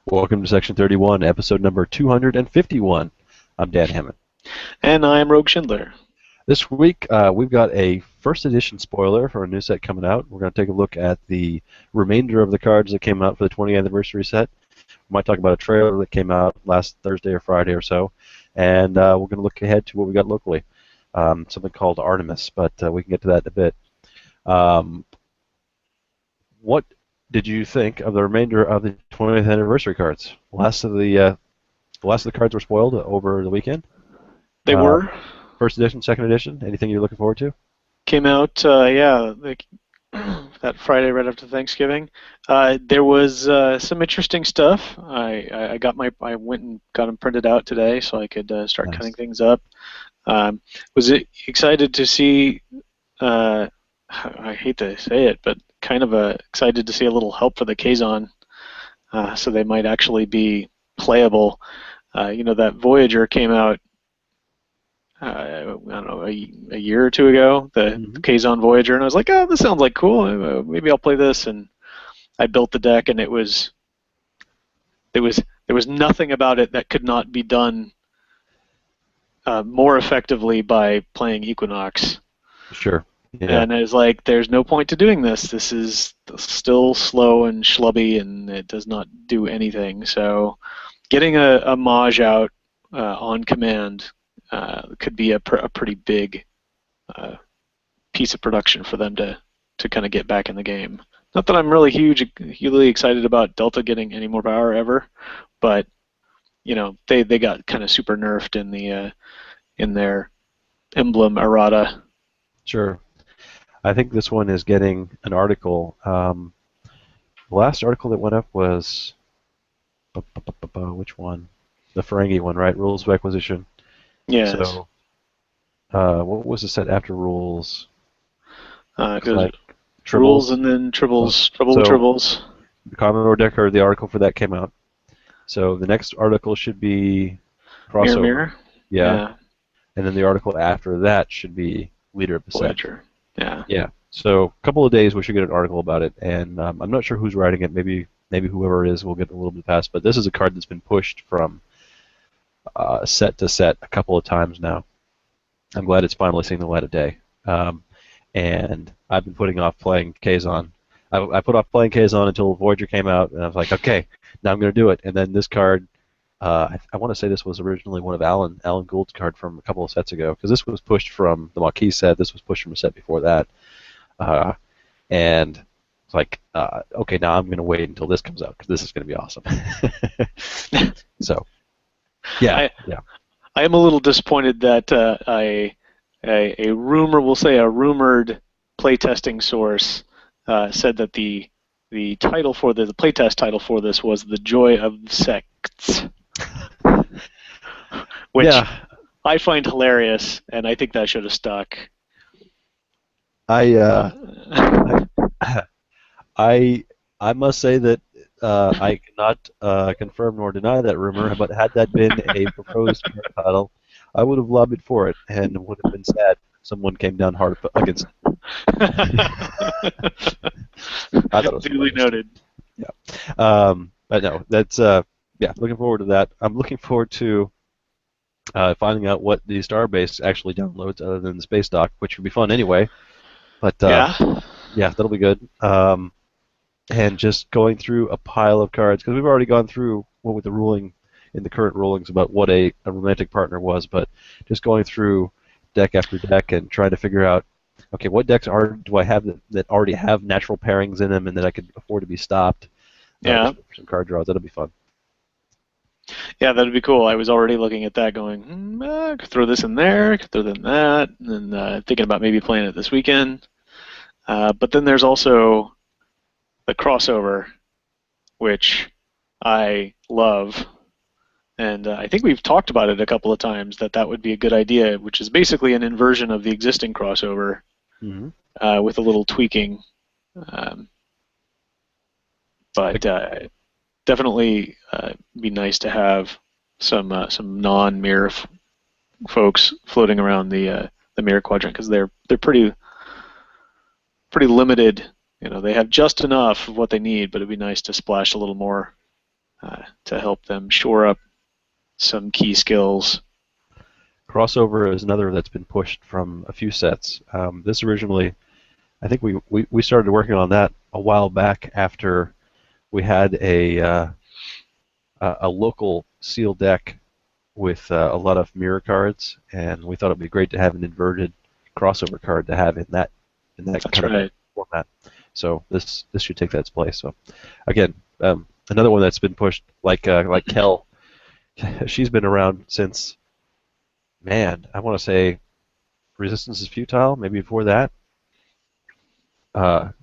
Welcome to Section 31, episode number 251. I'm Dan Hammond. And I'm Rogue Schindler. This week, we've got a first edition spoiler for a new set coming out. We're going to take a look at the remainder of the cards that came out for the 20th anniversary set. We might talk about a trailer that came out last Thursday or Friday or so. And we're going to look ahead to what we got locally, something called Artemis, but we can get to that in a bit. What did you think of the remainder of the 20th anniversary cards? The last of the cards were spoiled over the weekend. They were. First edition, second edition. Anything you're looking forward to? Came out, that Friday right after Thanksgiving. There was some interesting stuff. I went and got them printed out today so I could start Nice. cutting things up. Was excited to see. I hate to say it, but kind of excited to see a little help for the Kazon, so they might actually be playable. That Voyager came out. I don't know, a year or two ago, the Kazon Voyager, and I was like, oh, this sounds like cool. Maybe I'll play this, and I built the deck, and there was nothing about it that could not be done more effectively by playing Equinox. Sure. Yeah. And I was like, there's no point to doing this. This is still slow and schlubby, and it does not do anything. So getting a Maj out on command could be a pretty big piece of production for them to kind of get back in the game. Not that I'm really hugely excited about Delta getting any more power ever, but they got kind of super nerfed in their emblem errata. Sure. I think this one is getting an article. The last article that went up was which one? The Ferengi one, right? Rules of Acquisition. Yes. So, what was the set after Rules? Because Tribbles. rules and then tribbles, tribbles. The Commodore deck, or the article for that came out. So the next article should be crossover. Mirror. Yeah. And then the article after that should be Leader of the Set. Voyager. Yeah. Yeah. So a couple of days we should get an article about it, and I'm not sure who's writing it. Maybe whoever it is will get a little bit past. But this is a card that's been pushed from set to set a couple of times now. I'm glad it's finally seeing the light of day. And I've been putting off playing Kazon. I put off playing Kazon until Voyager came out, and I was like, okay, now I'm going to do it. And then this card, I want to say this was originally one of Alan Gould's card from a couple of sets ago, because this was pushed from the Maquis set. This was pushed from a set before that. And it's like, okay, now I'm going to wait until this comes out, because this is going to be awesome. So, yeah. I am a little disappointed that a rumor, we'll say a rumored playtesting source, said that the title for the playtest title for this was "The Joy of Sects," which I find hilarious, and I think that should have stuck. I must say that I cannot confirm nor deny that rumor, but had that been a proposed title, I would have lobbied for it, and would have been sad if someone came down hard against it. I thought it was Duly noted. Yeah. But no, that's looking forward to that. I'm looking forward to finding out what the Starbase actually downloads other than the space dock, which would be fun anyway. But yeah, that'll be good. And just going through a pile of cards, because we've already gone through what with the ruling in the current rulings about what a romantic partner was, but just going through deck after deck and trying to figure out, okay, what decks do I have that already have natural pairings in them and that I could afford to be stopped? Yeah. Some card draws. That'll be fun. Yeah, that'd be cool. I was already looking at that going, I could throw this in there, I could throw that in that, and then thinking about maybe playing it this weekend. But then there's also the crossover, which I love. And I think we've talked about it a couple of times, that would be a good idea, which is basically an inversion of the existing crossover with a little tweaking. But definitely be nice to have some non-mirror folks floating around the mirror quadrant, because they're pretty limited. They have just enough of what they need, but it'd be nice to splash a little more to help them shore up some key skills. Crossover is another that's been pushed from a few sets. This originally, I think we started working on that a while back after we had a local sealed deck with a lot of mirror cards, and we thought it'd be great to have an inverted crossover card to have in that That's kind of right. format. So this should take that place. So again, another one that's been pushed, like Kel, she's been around since, man, I want to say Resistance is Futile, maybe before that.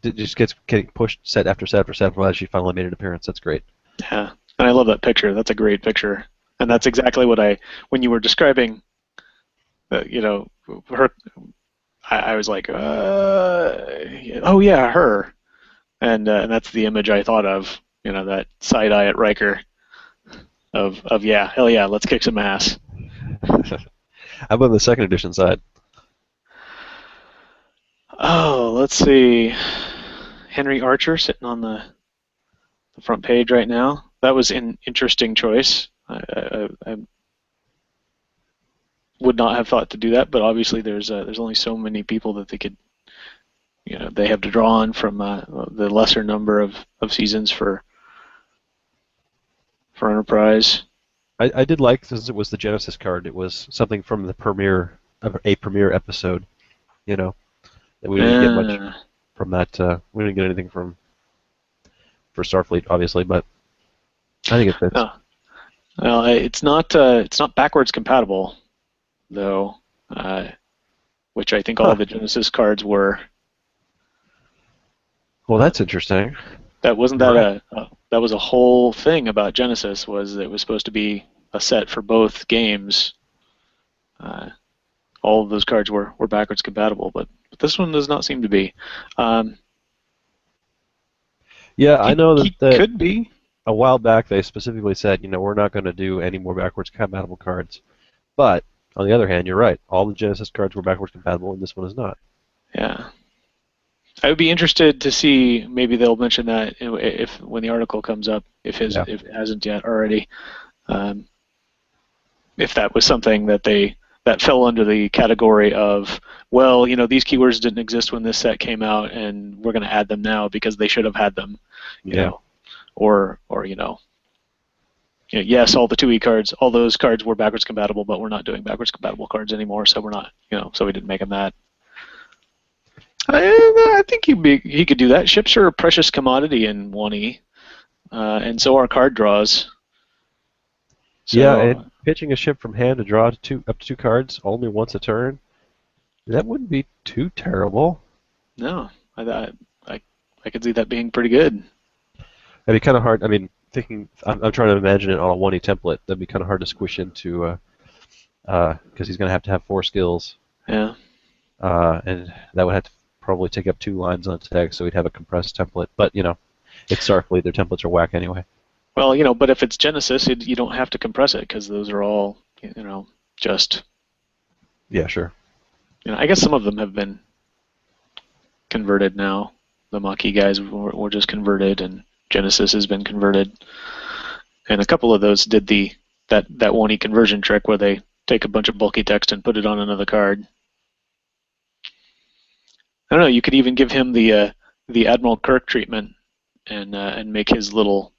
It just gets getting pushed set after set after set. Well, she finally made an appearance. That's great. Yeah, and I love that picture. That's a great picture, and Yeah. that's exactly what when you were describing, her. I was like, oh yeah, her, and that's the image I thought of. That side eye at Riker of yeah, hell yeah, let's kick some ass. How about the second edition side? Oh, let's see, Henry Archer sitting on the front page right now. That was an interesting choice. I would not have thought to do that, but obviously there's only so many people that they could, they have to draw on from the lesser number of seasons for Enterprise. I did like, since it was the Genesis card, it was something from the premiere of a premiere episode. You know, that we didn't get much Uh, from that. We didn't get anything from for Starfleet, obviously, but I think it fits. no, well, it's not backwards compatible though, uh, which I think all Huh. the Genesis cards were. Well, Uh, that's interesting. that wasn't You're that right. that was a whole thing about Genesis, was it was supposed to be a set for both games. Uh, all of those cards were backwards compatible, but this one does not seem to be. Um, Yeah, I know he that could be. a while back they specifically said, we're not going to do any more backwards compatible cards. But on the other hand, you're right. All the Genesis cards were backwards compatible, and this one is not. Yeah. I would be interested to see, maybe they'll mention that if when the article comes up, Yeah. if it hasn't yet already, um, if that was something that fell under the category of, well, these keywords didn't exist when this set came out, and we're going to add them now because they should have had them, you Yeah. know, or yes, all the 2E cards, all those cards were backwards compatible, but we're not doing backwards compatible cards anymore, so we're not, so we didn't make them that. I think he could do that. Ships are a precious commodity in 1E, and so are card draws. Yeah, So and pitching a ship from hand to draw up to two cards only once a turn, that wouldn't be too terrible. no, I I could see that being pretty good. That'd be kind of hard. I mean, I'm trying to imagine it on a 1E template. That'd be kind of hard to squish into, because he's going to have four skills, Yeah, and that would have to probably take up 2 lines on text, so we'd have a compressed template. But it's Starfleet; their templates are whack anyway. well, but if it's Genesis, you don't have to compress it because those are all, just, Yeah, sure. I guess some of them have been converted now. The Maquis guys were just converted, and Genesis has been converted, and a couple of those did that 1E conversion trick where they take a bunch of bulky text and put it on another card. I don't know. You could even give him the Admiral Kirk treatment and make his little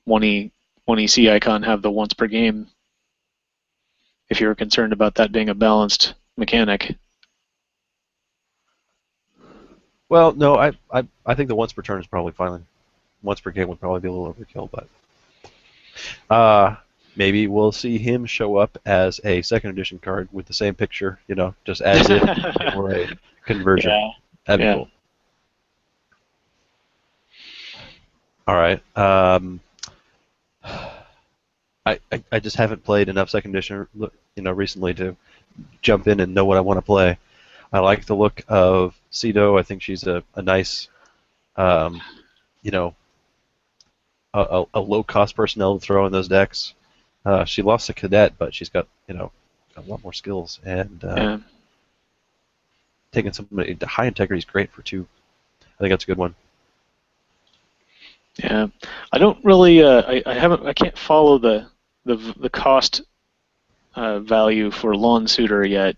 1EC icon have the once per game. If you're concerned about that being a balanced mechanic. Well, no, I think the once per turn is probably fine. Once per game would probably be a little overkill, but maybe we'll see him show up as a second edition card with the same picture, just as if it were a conversion. Yeah, That'd be yeah. cool. All right. I just haven't played enough second edition, recently to jump in and know what I want to play. I like the look of Cedo. I think she's a nice, um, you know, a low cost personnel to throw in those decks. She lost a cadet, but she's got a lot more skills, and Yeah. taking somebody to high integrity is great for two. I think that's a good one. Yeah. I don't really. I haven't. I can't follow the cost value for Lawn Suitor yet.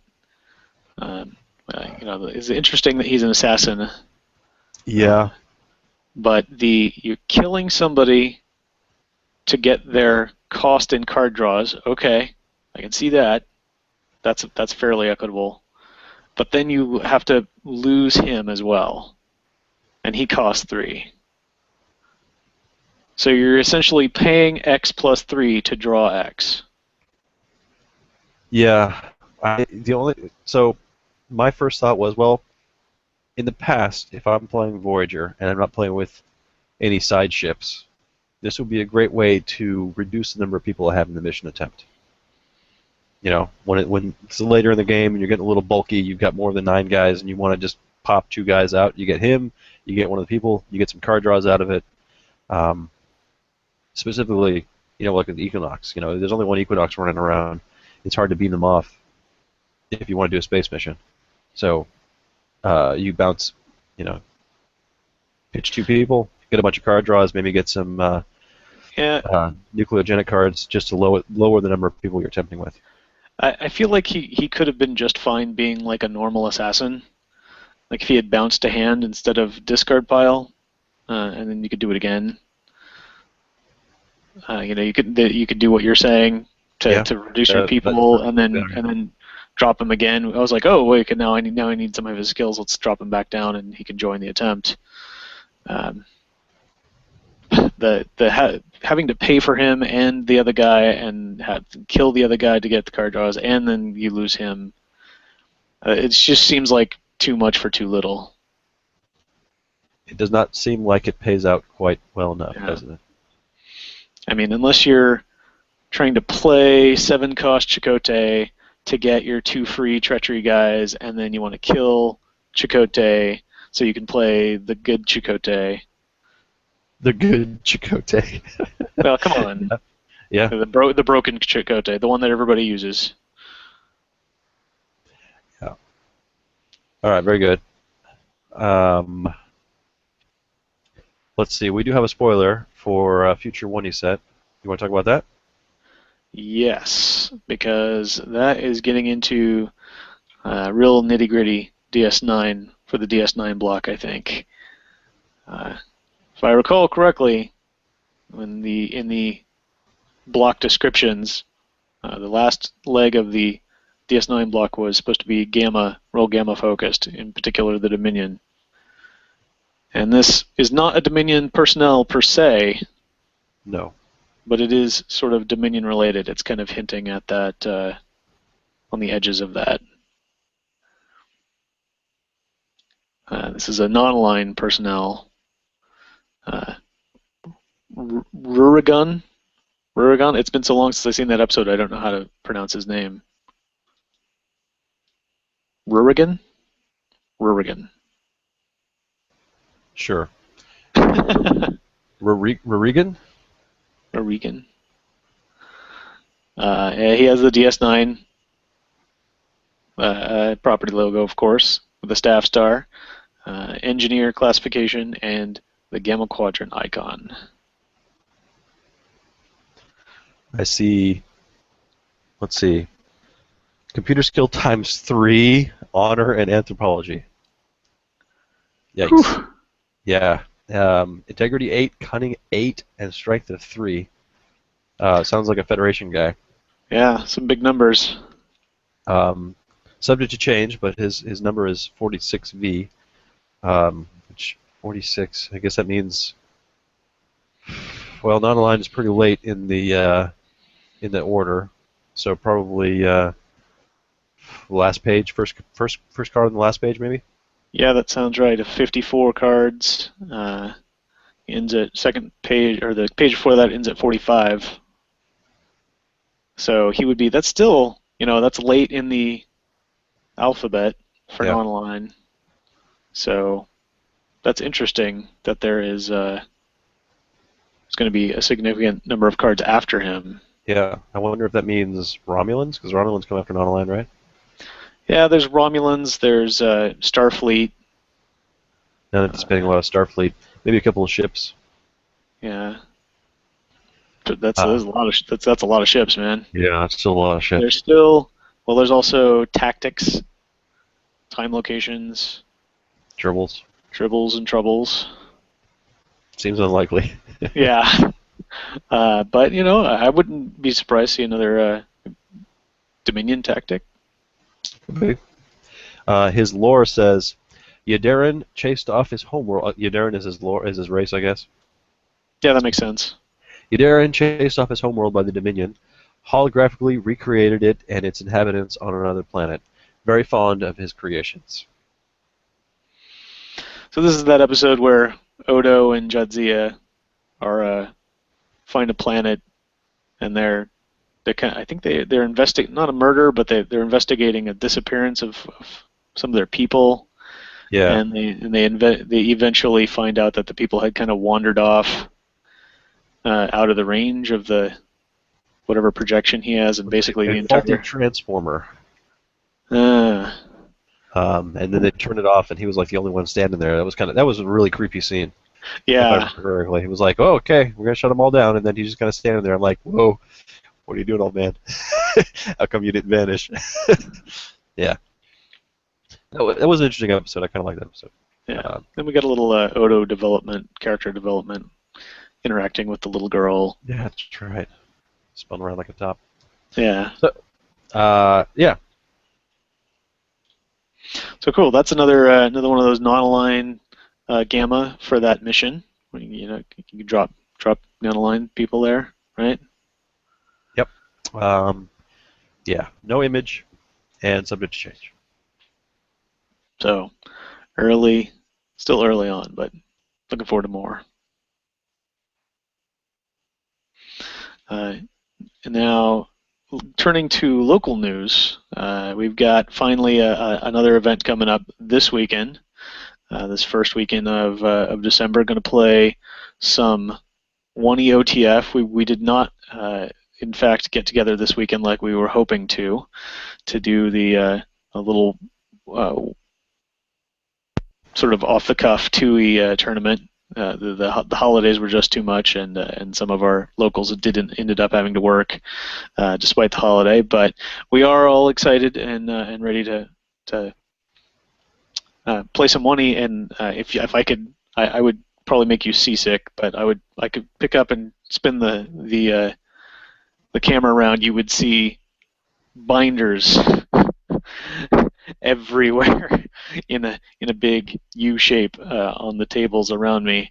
Um, it's interesting that he's an assassin, Yeah, but you're killing somebody to get their cost in card draws. Okay, I can see that. That's fairly equitable. But then you have to lose him as well, and he costs 3. So you're essentially paying X plus 3 to draw X. yeah. So my first thought was, well, in the past, if I'm playing Voyager and I'm not playing with any side ships, this would be a great way to reduce the number of people I have in the mission attempt. When it's later in the game and you're getting a little bulky, you've got more than 9 guys, and you want to just pop 2 guys out. You get him, you get one of the people, you get some card draws out of it. Um, Specifically, like with the Equinox, there's only one Equinox running around. It's hard to beam them off if you want to do a space mission. So you bounce, you know, pitch 2 people, get a bunch of card draws, maybe get some Yeah, nucleogenic cards just to lower the number of people you're attempting with. I feel like he could have been just fine being like a normal assassin. Like if he had bounced a hand instead of discard pile, and then you could do it again. You could do what you're saying Yeah, to reduce your that's people, and better. then drop him again. I was like, oh wait, now I need some of his skills. Let's drop him back down, and he can join the attempt. Um, having to pay for him and the other guy and kill the other guy to get the card draws, and then you lose him. It just seems like too much for too little. It does not seem like it pays out quite well enough, Yeah. does it? I mean, unless you're trying to play 7-cost Chakotay to get your 2 free treachery guys, and then you want to kill Chakotay so you can play the good Chakotay. The good Chakotay. Well, come on. Yeah. The broken Chakotay, the one that everybody uses. Yeah. All right, very good. Let's see. We do have a spoiler for future one you set. You want to talk about that? Yes, because that is getting into real nitty-gritty DS9 for the DS9 block, I think. If I recall correctly, in the block descriptions, the last leg of the DS9 block was supposed to be roll gamma focused, in particular the Dominion. And this is not a Dominion personnel per se, No. but it is sort of Dominion related. It's kind of hinting at that on the edges of that. This is a non-aligned personnel. Rurigun? Rurigun? It's been so long since I've seen that episode, I don't know how to pronounce his name. Rurigan? Rurigan. Sure. Rurigan? Rurigan. He has the DS9 property logo, of course, with the staff star, engineer classification, and the Gamma Quadrant icon. I see. Let's see. Computer skill times 3, honor, and anthropology. Yikes. Whew. Yeah. Integrity 8, cunning 8, and strength of 3. Sounds like a Federation guy. Yeah, some big numbers. Subject to change, but his number is 46V. Which 46, I guess that means, well, non-aligned is pretty late in the order, so probably last page, first card on the last page, maybe. Yeah, that sounds right. 54 cards. Ends at second page, or the page before that ends at 45. So he would be. That's still, that's late in the alphabet for Yeah. non-aligned. So that's interesting that there is going to be a significant number of cards after him. Yeah, I wonder if that means Romulans, because Romulans come after non-aligned, right? Yeah, there's Romulans, there's Starfleet. Not anticipating a lot of Starfleet. Maybe a couple of ships. Yeah. Uh, That's a lot of that's a lot of ships, man. yeah, it's still a lot of There's ships. still well, there's also tactics, time locations, Dribbles. tribbles and troubles. Seems unlikely. Yeah, but I wouldn't be surprised to see another Dominion tactic. Okay. His lore says Yadaren chased off his homeworld. Yadaren is his lore, is his race, I guess. Yeah, that makes sense. Yadaren chased off his homeworld by the Dominion, holographically recreated it and its inhabitants on another planet. Very fond of his creations. So this is that episode where Odo and Jadzia are find a planet and they're kind of, I think they're investigating not a murder, but they're investigating a disappearance of some of their people, Yeah. and they eventually find out that the people had kind of wandered off out of the range of the whatever projection he has, and basically A the faulty entire transformer. uh, And then they turned it off, and he was like the only one standing there. That was a really creepy scene, if I yeah. remember correctly. He was like, "Oh, okay, we're gonna shut them all down," and then he's just kind of standing there. I'm like, "Whoa, what are you doing, old man? How come you didn't vanish?" Yeah, that was an interesting episode. I kind of like that episode. Yeah. Um, Then we got a little Odo development, character development, interacting with the little girl. yeah, that's right. Spun around like a top. Yeah. So, yeah, So cool. That's another one of those non-aligned gamma for that mission. You can drop non-aligned people there, right? yep, um, yeah. No image and subject to change. So early, still early on, but looking forward to more. Uh, and now turning to local news, we've got finally another event coming up this weekend. This first weekend of December, going to play some 1E OTF. We did not, in fact, get together this weekend like we were hoping to do the a little uh, sort of off the cuff 2E tournament. The holidays were just too much, and some of our locals didn't ended up having to work despite the holiday. But we are all excited and ready to play some 1E. And if I could, I would probably make you seasick, but I could pick up and spin the camera around. You would see binders everywhere in a big U shape on the tables around me,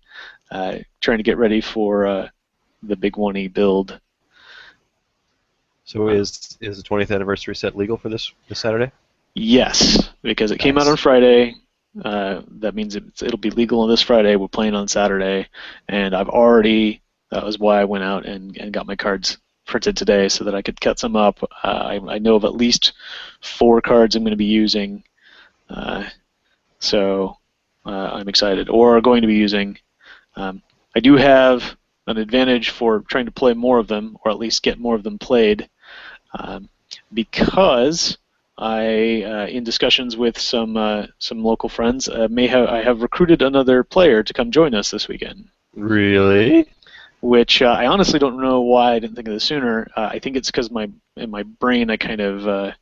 trying to get ready for the big 1E build. So is the 20th anniversary set legal for this Saturday? Yes, because it came out on Nice. Friday. That means it'll be legal on this Friday. We're playing on Saturday, and that was why I went out and got my cards printed today so that I could cut some up. I know of at least 4 cards I'm going to be using, so I'm excited, or going to be using. I do have an advantage for trying to play more of them, or at least get more of them played, because in discussions with some local friends, I have recruited another player to come join us this weekend. Really? Which I honestly don't know why I didn't think of this sooner. I think it's because in my brain I kind of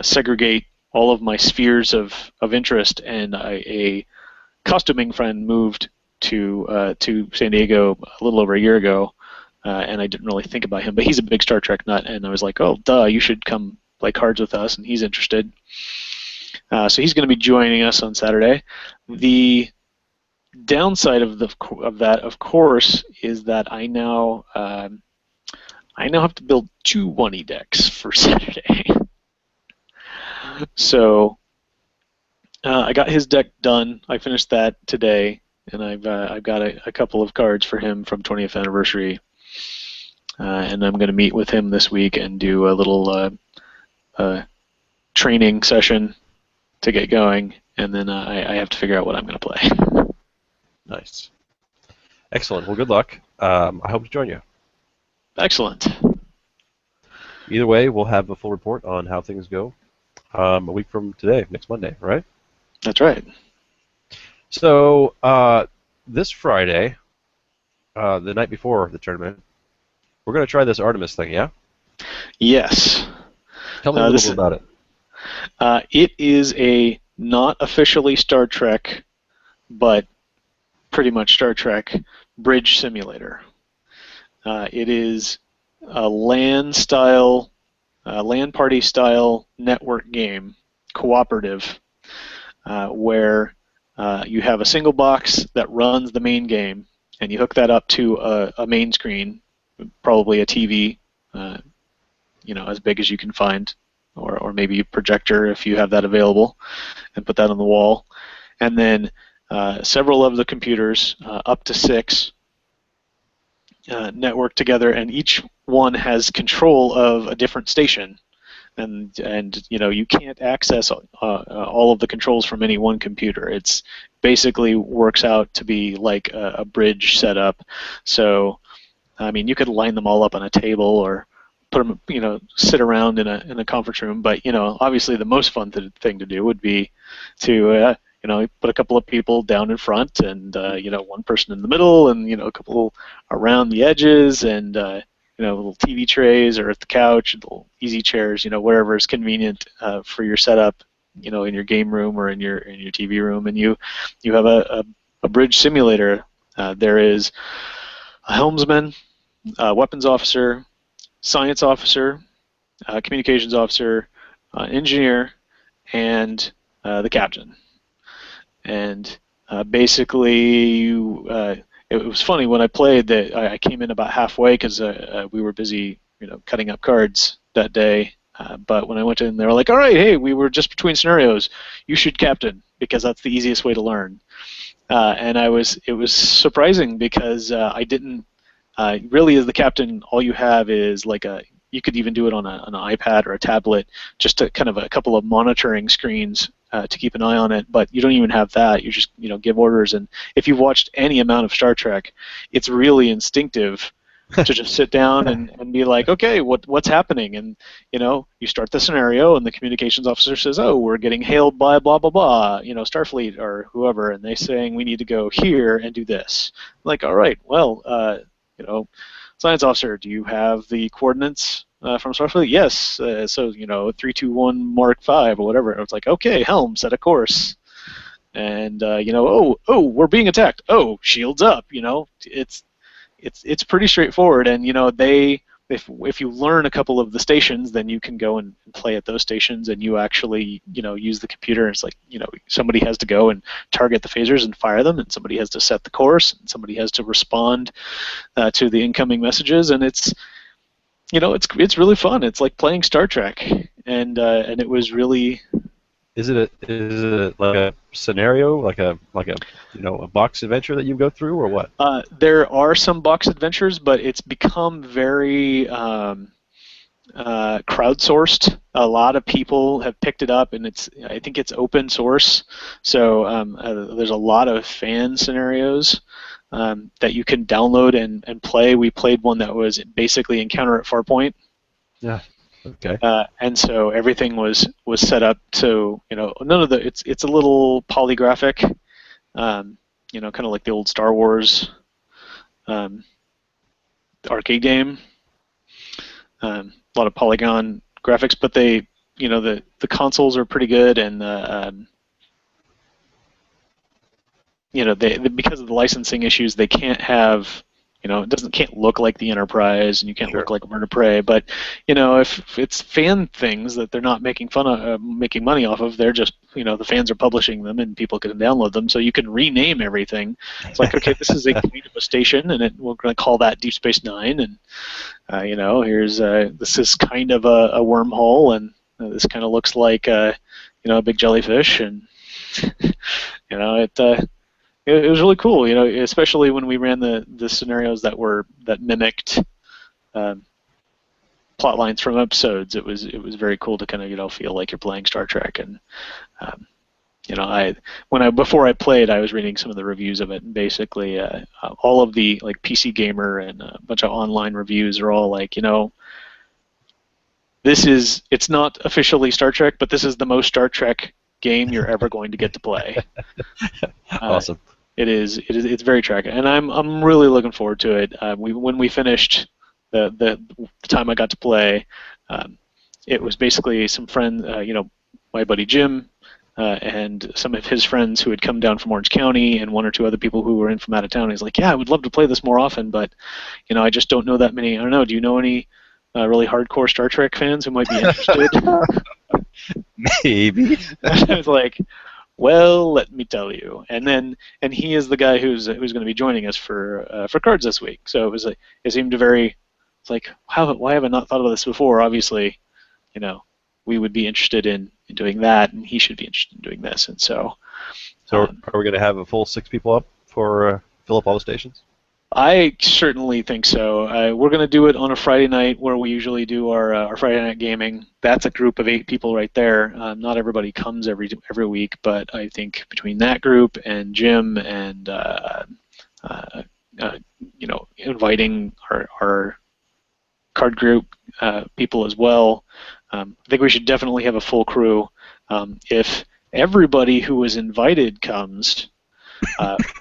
segregate all of my spheres of interest, and a costuming friend moved to San Diego a little over a year ago, and I didn't really think about him. But he's a big Star Trek nut, and I was like, oh, duh, you should come play cards with us, and he's interested. So he's going to be joining us on Saturday. The downside of that, of course, is that I now have to build 2 1E decks for Saturday. So I got his deck done. I finished that today, and I've got a couple of cards for him from 20th anniversary, and I'm going to meet with him this week and do a little training session to get going, and then I have to figure out what I'm going to play. Nice. Excellent. Well, good luck. I hope to join you. Excellent. Either way, we'll have a full report on how things go a week from today, next Monday, right? That's right. So this Friday, the night before the tournament, We're gonna try this Artemis thing, yeah? Yes. Tell me a little This bit about it. it is a not officially Star Trek, but pretty much Star Trek bridge simulator. It is a LAN party style network game, cooperative, where you have a single box that runs the main game, and you hook that up to a main screen, probably a TV, uh, as big as you can find, or maybe a projector if you have that available, and put that on the wall. And then several of the computers, up to 6, network together, and each one has control of a different station. And you can't access all of the controls from any one computer. It's basically works out to be like a bridge setup. So I mean, you could line them all up on a table or put them, sit around in a conference room. But obviously, the most fun thing to do would be to put a couple of people down in front, and one person in the middle, and a couple around the edges, and little TV trays, or at the couch, little easy chairs, wherever is convenient for your setup, in your game room or in your TV room, and you have a bridge simulator. There is a helmsman, weapons officer, science officer, communications officer, engineer, and the captain. And basically, it was funny when I played that I came in about halfway because we were busy, cutting up cards that day. But when I went in, they were like, "All right, hey, we were just between scenarios. You should captain because that's the easiest way to learn." And it was surprising because I didn't. Really, as the captain, all you have is like you could even do it on an iPad or a tablet, just kind of a couple of monitoring screens to keep an eye on it. But you don't even have that. You just give orders. And if you've watched any amount of Star Trek, it's really instinctive to just sit down and be like, okay, what's happening? And you start the scenario, and the communications officer says, oh, we're getting hailed by blah blah blah, Starfleet or whoever, and they're saying we need to go here and do this. Like, all right, well, science officer, do you have the coordinates from Starfleet? Yes. So 321 Mark 5 or whatever. And it's like, okay, helm, set a course. And oh, we're being attacked. Oh, shields up. It's pretty straightforward. And if you learn a couple of the stations, then you can go and play at those stations, and you actually use the computer. It's like somebody has to go and target the phasers and fire them, and somebody has to set the course, and somebody has to respond to the incoming messages, and it's really fun. It's like playing Star Trek, and it was really. Is it like a scenario, like a a box adventure that you go through, or what? There are some box adventures, but it's become very crowdsourced. A lot of people have picked it up, and I think it's open source. So there's a lot of fan scenarios that you can download and play. We played one that was basically Encounter at Farpoint. Yeah. Okay. And so everything was set up to none of the it's a little polygraphic, kind of like the old Star Wars arcade game. A lot of polygon graphics, but they the consoles are pretty good, and they because of the licensing issues, they can't have. Can't look like the Enterprise, and you can't Sure. look like Bird of Prey. But if it's fan things that they're not making fun of, making money off of, they're just the fans are publishing them, and people can download them. So you can rename everything. It's like, okay, this is a kind of a station, and we're going to call that Deep Space Nine, and here's this is kind of a wormhole, and this kind of looks like a big jellyfish, and it was really cool, especially when we ran the scenarios that mimicked plot lines from episodes. It was very cool to kind of feel like you're playing Star Trek. And before I played, I was reading some of the reviews of it, and basically all of the like PC Gamer and a bunch of online reviews are all like, it's not officially Star Trek, but this is the most Star Trek game you're ever going to get to play. Awesome. It's very Trek, and I'm really looking forward to it. When we finished the time I got to play. It was basically some friend, my buddy Jim, and some of his friends who had come down from Orange County, and one or two other people who were in from out of town. He's like, "Yeah, I would love to play this more often, but I just don't know that many. I don't know. Do you know any really hardcore Star Trek fans who might be interested?" Maybe. I was like, "Well, let me tell you." And he is the guy who's going to be joining us for cards this week. So it seemed very. It's like, why have I not thought of this before? Obviously, we would be interested in doing that, and he should be interested in doing this. And so, So are we going to have a full 6 people up for fill up all the stations? I certainly think so. We're going to do it on a Friday night where we usually do our Friday night gaming. That's a group of 8 people right there. Not everybody comes every week, but I think between that group and Jim and inviting our card group people as well, I think we should definitely have a full crew. If everybody who was invited comes,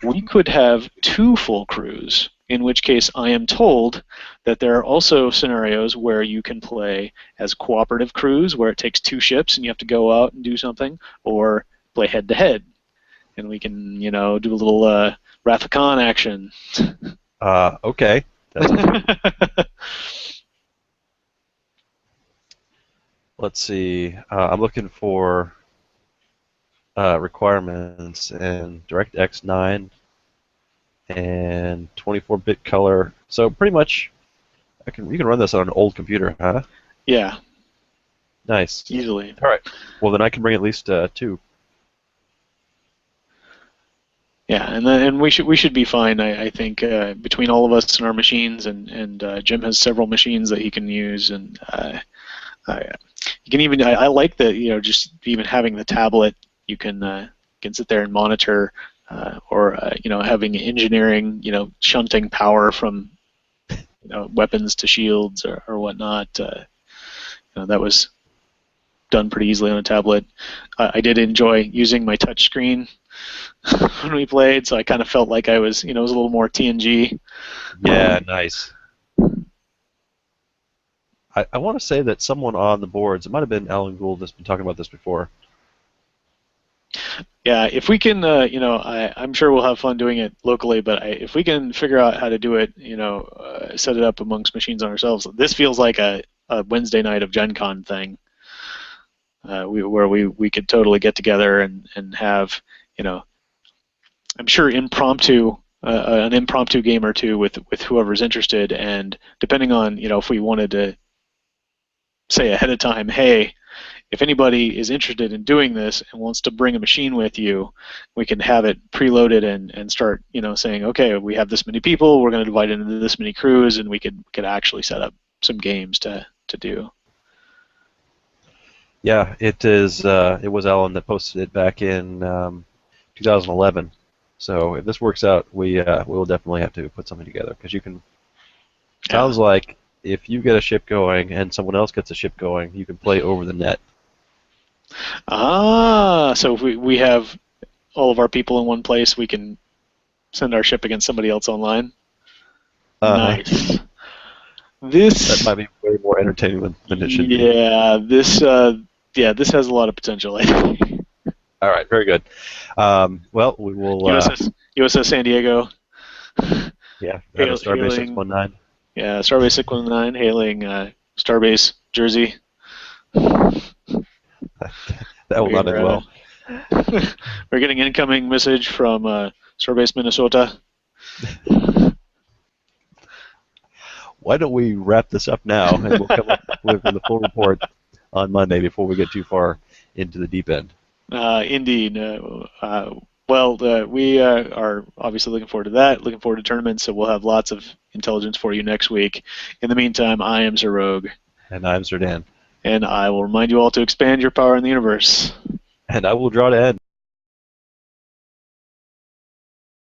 we could have 2 full crews, in which case I am told that there are also scenarios where you can play as cooperative crews, where it takes 2 ships and you have to go out and do something, or play head-to-head, and we can, do a little Wrath of Khan action. Okay. Let's see. I'm looking for requirements and DirectX 9 and 24-bit color. So pretty much, you can run this on an old computer, huh? Yeah. Nice. Easily. All right. Well, then I can bring at least 2. Yeah, and we should be fine. I think between all of us and our machines, and Jim has several machines that he can use, and you can even. I like that, just even having the tablet. You can sit there and monitor, or having engineering, shunting power from weapons to shields or whatnot. That was done pretty easily on a tablet. I did enjoy using my touch screen when we played, so I kind of felt like I was, it was a little more TNG. Yeah, nice. I want to say that someone on the boards, it might have been Alan Gould that's been talking about this before. Yeah, if we can, I'm sure we'll have fun doing it locally, but if we can figure out how to do it, set it up amongst machines on ourselves, this feels like a Wednesday night of Gen Con thing, where we could totally get together and have, I'm sure an impromptu game or two with whoever's interested, and depending on, if we wanted to say ahead of time, hey, if anybody is interested in doing this and wants to bring a machine with you, we can have it preloaded and start, saying, okay, we have this many people, we're going to divide it into this many crews, and we could actually set up some games to do. Yeah, it is. It was Alan that posted it back in 2011. So if this works out, we will definitely have to put something together, because you can. Sounds like if you get a ship going and someone else gets a ship going, you can play over the net. So if we have all of our people in one place, we can send our ship against somebody else online. Nice. That might be way more entertaining than it should be. Yeah, this has a lot of potential, I think. All right, very good. Well, we will. USS San Diego. Yeah, Starbase 619. Yeah, Starbase 619 hailing Starbase Jersey. That will not end well. We're getting incoming message from Starbase Minnesota. Why don't we wrap this up now, and we'll come up with the full report on Monday before we get too far into the deep end. Indeed. We are obviously looking forward to that, looking forward to tournaments, so we'll have lots of intelligence for you next week. In the meantime, I am Sir Rogue. And I'm Sir Dan. And I will remind you all to expand your power in the universe. And I will draw to end.